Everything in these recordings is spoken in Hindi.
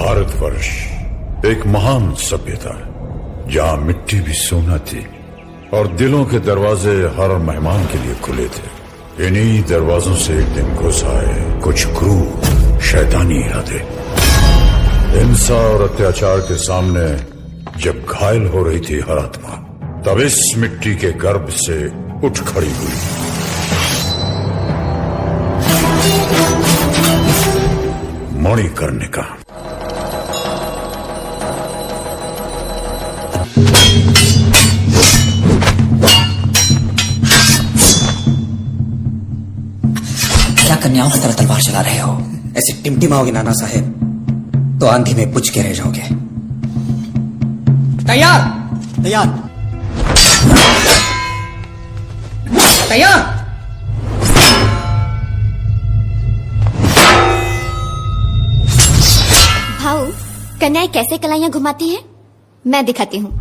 भारतवर्ष एक महान सभ्यता जहां मिट्टी भी सोना थी और दिलों के दरवाजे हर मेहमान के लिए खुले थे। इन्हीं दरवाजों से एक दिन घुस आए कुछ क्रूर शैतानी इरादे। हिंसा और अत्याचार के सामने जब घायल हो रही थी हर आत्मा, तब इस मिट्टी के गर्भ से उठ खड़ी हुई। मणिकर्णिका। क्या कन्याओं की तरह तलवार चला रहे हो? ऐसे टिमटिमाओगे नाना साहेब तो आंधी में बुझ के रह जाओगे। तैयार तैयार तैयार। भाऊ, कन्याएं कैसे कलाइयां घुमाती हैं? मैं दिखाती हूँ।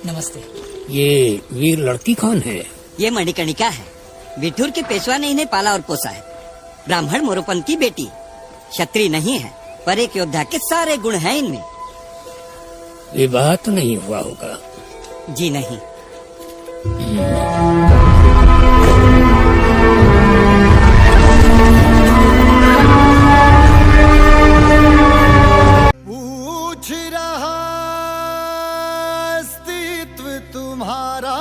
नमस्ते। ये वीर लड़की कौन है? ये मणिकर्णिका है। विठुर के पेशवा ने इन्हें पाला और पोसा है। ब्राह्मण मोरोपंत की बेटी, क्षत्रिय नहीं है पर एक योद्धा के सारे गुण हैं इनमें। विवाह तो नहीं हुआ होगा? जी नहीं। पूछ रहा अस्तित्व तुम्हारा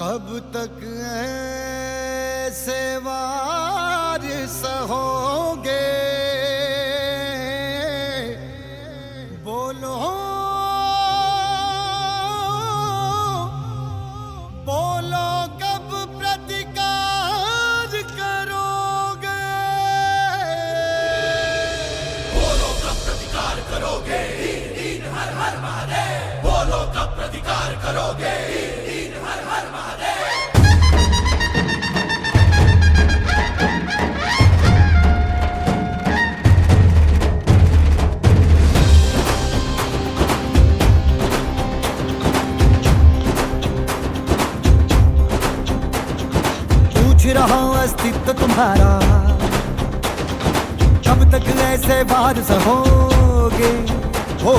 कब तक ऐसे वार सहोगे? बोलो बोलो कब प्रतिकार करोगे? पूछ रहा हूं अस्तित्व तुम्हारा कब तक ऐसे वार सहोगे? हो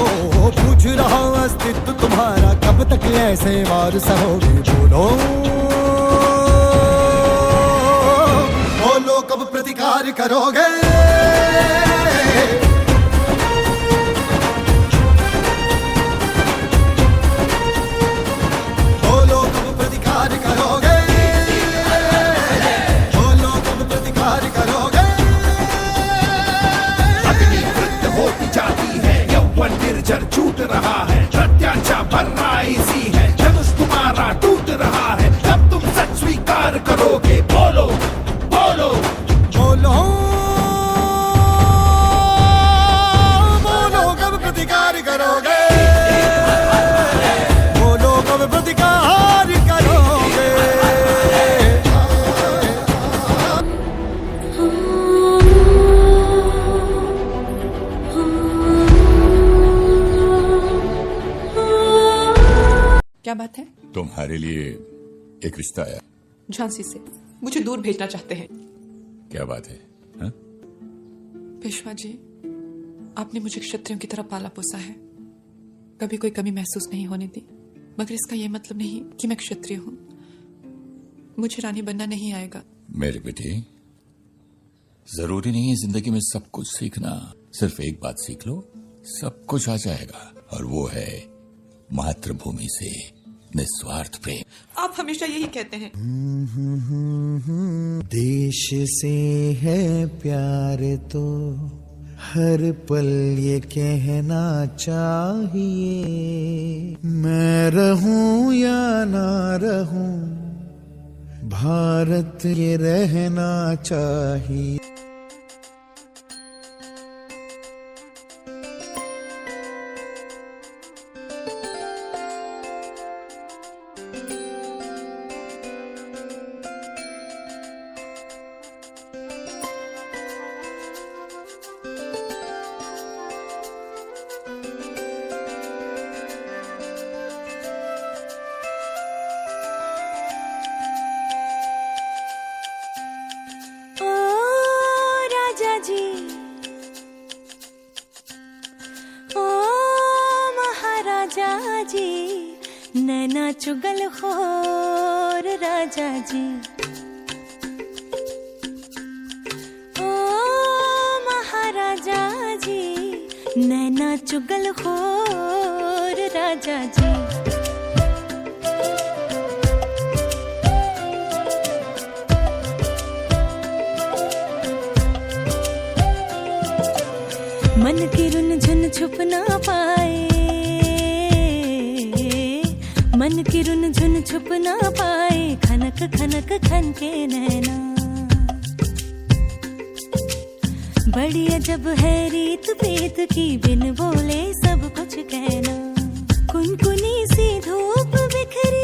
पूछ रहा हूं अस्तित्व तुम्हारा कब तक ऐसे वार सहोगे? बोलो बोलो कब प्रतिकार करोगे? बोलो कब प्रतिकार करोगे? बोलो कब प्रतिकार करोगे? अग्नि वृद्ध होती जाती है, यौवन निर्जर छूट रहा है, प्रत्याशा भरना इसी है, धनुष तुम्हारा टूट रहा है, तब तुम सच स्वीकार करोगे? बोलो बोलो बोलो बोलो कब प्रतिकार करोगे? बोलो कब प्रतिकार करोगे? क्या बात है? तुम्हारे लिए एक रिश्ता आया। झांसी से मुझे दूर भेजना चाहते हैं। क्या बात है? हा? पेशवा जी, आपने मुझे क्षत्रियों की तरह पाला पोसा है, कभी कोई कमी महसूस नहीं होने दी, मगर इसका यह मतलब नहीं कि मैं क्षत्रिय हूँ। मुझे रानी बनना नहीं आएगा। मेरे बेटे, जरूरी नहीं है जिंदगी में सब कुछ सीखना। सिर्फ एक बात सीख लो, सब कुछ आ जाएगा, और वो है मातृभूमि से निस्वार्थ प्रेम। आप हमेशा यही कहते हैं। देश से है प्यार तो हर पल ये कहना चाहिए, मैं रहूं या ना रहूं भारत ये रहना चाहिए। नैना चुगल खोर राजा जी, ओ महाराजा जी, नैना चुगल खोर राजा जी। मन की रुन झुन छुप ना पाए, मन की रुन झुन छुप ना पाए, खनक खनक खन के नैना। बड़ी अजब है रीत प्रीत की, बिन बोले सब कुछ कहना। कुनकुनी सी धूप बिखरी,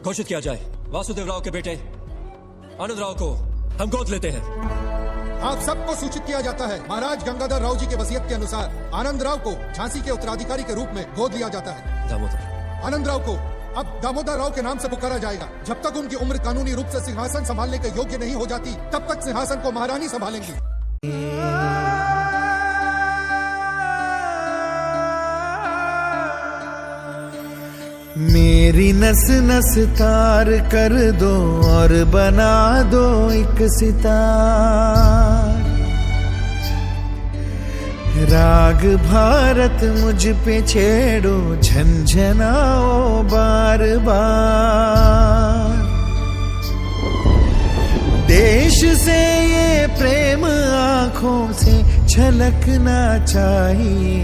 घोषित किया जाए वासुदेव राव के बेटे आनंद राव को हम गोद लेते हैं। आप सबको सूचित किया जाता है, महाराज गंगाधर राव जी के वसीयत के अनुसार आनंद राव को झांसी के उत्तराधिकारी के रूप में गोद लिया जाता है। दामोदर आनंद राव को अब दामोदर राव के नाम से पुकारा जाएगा। जब तक उनकी उम्र कानूनी रूप से सिंहासन संभालने के योग्य नहीं हो जाती, तब तक सिंहासन को महारानी संभालेंगी। मेरी नस नस तार कर दो और बना दो एक सितार। राग भारत मुझ पे छेड़ो, झंझनाओ बार बार। देश से ये प्रेम आंखों से छलकना चाहिए।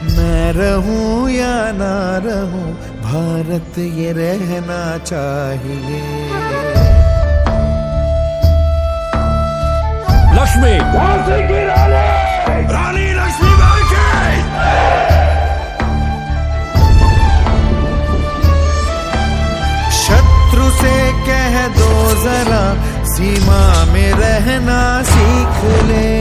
मैं रहूं या ना रहूं, भारत ये रहना चाहिए। लक्ष्मी की रानी लक्ष्मीबाई की। शत्रु से कह दो जरा, सीमा में रहना सीख ले।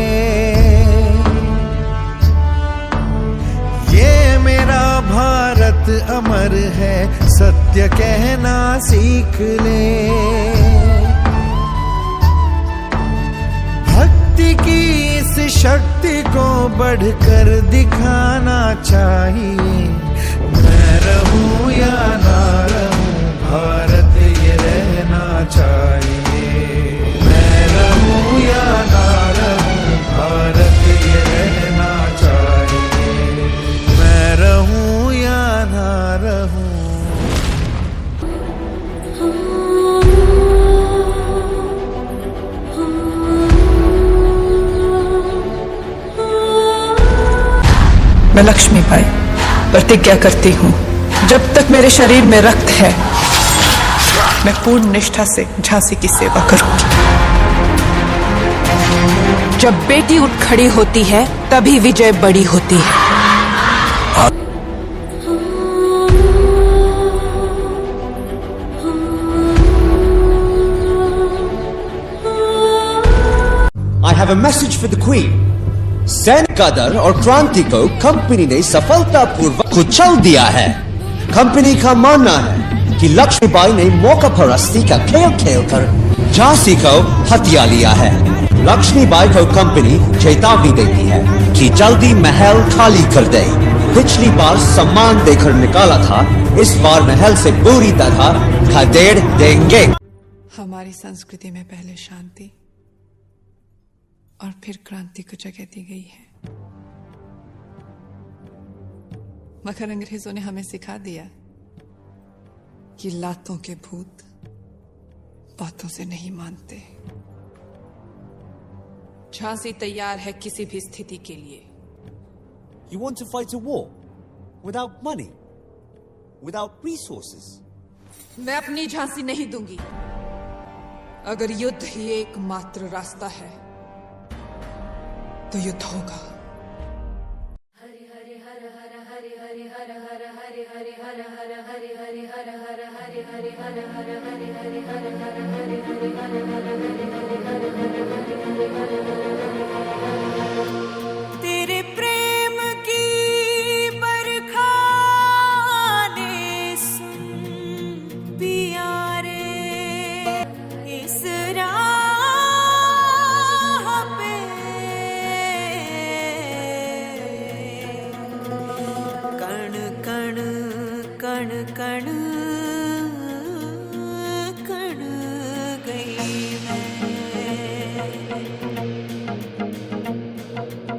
ये मेरा भारत अमर है, सत्य कहना सीख ले। भक्ति की इस शक्ति को बढ़कर दिखाना चाहिए। मैं रहूं या ना रहूं, भारत ये रहना चाहिए। मैं रहूं या ना रहूं, भारत ये रहना चाहिए। मैं रहूं या ना रहूं। मैं लक्ष्मीबाई प्रतिज्ञा करती हूँ, जब तक मेरे शरीर में रक्त है, मैं पूर्ण निष्ठा से झांसी की सेवा करूंगी। जब बेटी उठ खड़ी होती है, तभी विजय बड़ी होती है। I have a message for the Queen. सैन्य कदर और क्रांति को कंपनी ने सफलतापूर्वक कुचल दिया है। कंपनी का मानना है कि लक्ष्मीबाई ने मौका परस्ती का खेल खेलकर झांसी को हथिया लिया है। लक्ष्मीबाई को कंपनी चेतावनी देती है कि जल्दी महल खाली कर दे। पिछली बार सम्मान देकर निकाला था, इस बार महल से पूरी तरह खदेड़ देंगे। हमारी संस्कृति में पहले शांति और फिर क्रांति को जगह दी गई है, मगर अंग्रेजों ने हमें सिखा दिया कि लातों के भूत बातों से नहीं मानते। झांसी तैयार है किसी भी स्थिति के लिए। You want to fight a war without money, without resources? मैं अपनी झांसी नहीं दूंगी। अगर युद्ध ही एकमात्र रास्ता है तो युद्ध होगा। तेरे प्रेम की बरखा ने सुन पिया रे, इस राह पे कण कण कण कण कण गई मैं।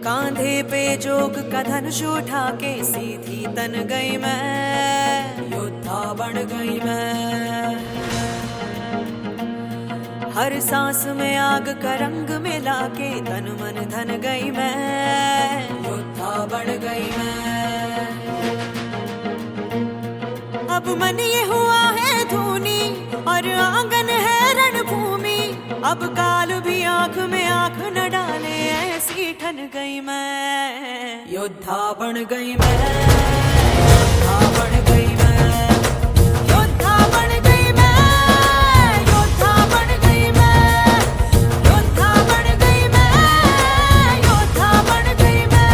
कांधे पे जोग का धनुष उठा के सीधी तन गई मैं, योद्धा बन गई मैं। हर सांस में आग का रंग मिला के तन मन धन गई मैं, योद्धा बन गई मैं। अब मन ये हुआ है धूनी और आंगन है रणभूमि, अब काल भी आंख में आंख न डाले ऐसी ठन गई मैं, योद्धा बन गई मैं, योद्धा बन गई मैं, योद्धा बन गई मैं, योद्धा बन गई मैं, योद्धा बन गई मैं, योद्धा बन गई मैं।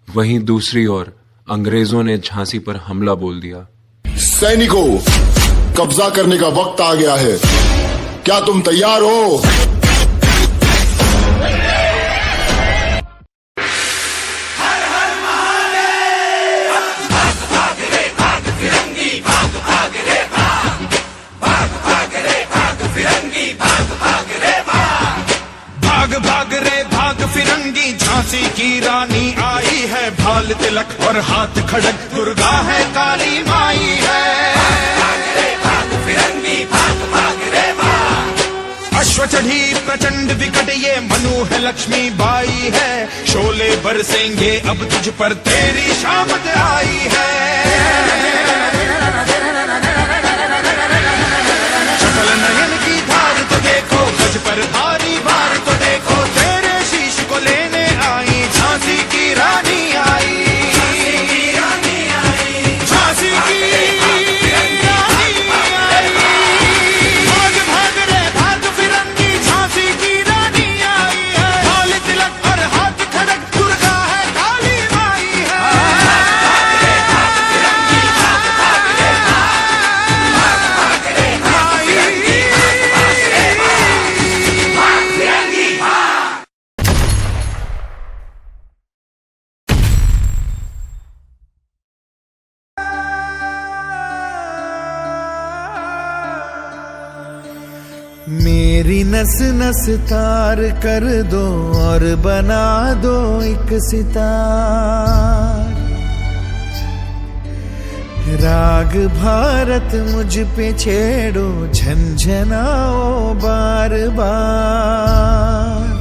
वहीं दूसरी ओर अंग्रेजों ने झांसी पर हमला बोल दिया। सैनिकों, कब्जा करने का वक्त आ गया है, क्या तुम तैयार हो? झांसी की रानी आई है, भाल तिलक और हाथ खड़क, दुर्गा है काली माई है। अश्व चढ़ी प्रचंड विकट ये मनु है लक्ष्मी बाई है, शोले बरसेंगे अब तुझ पर तेरी शामत आई है। चपल नयन की धार तो देखो, गज पर भारी भार तो देखो, तेरे शीश को लेने आई झांसी की रानी आई, झांसी की रानी आई। भाग भाग रे भाग फिरंगी, झांसी की रानी आई है, भाल तिलक और हाथ खड़क, दुर्गा है काली माई है। मेरी नस नस तार कर दो और बना दो एक सितार। राग भारत मुझ पे छेड़ो, झंझनाओ बार बार।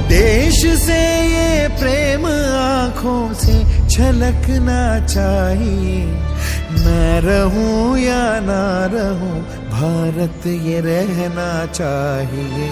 देश से ये प्रेम आंखों से छलकना चाहिए। मैं रहूं या ना रहूं, भारत ये रहना चाहिए।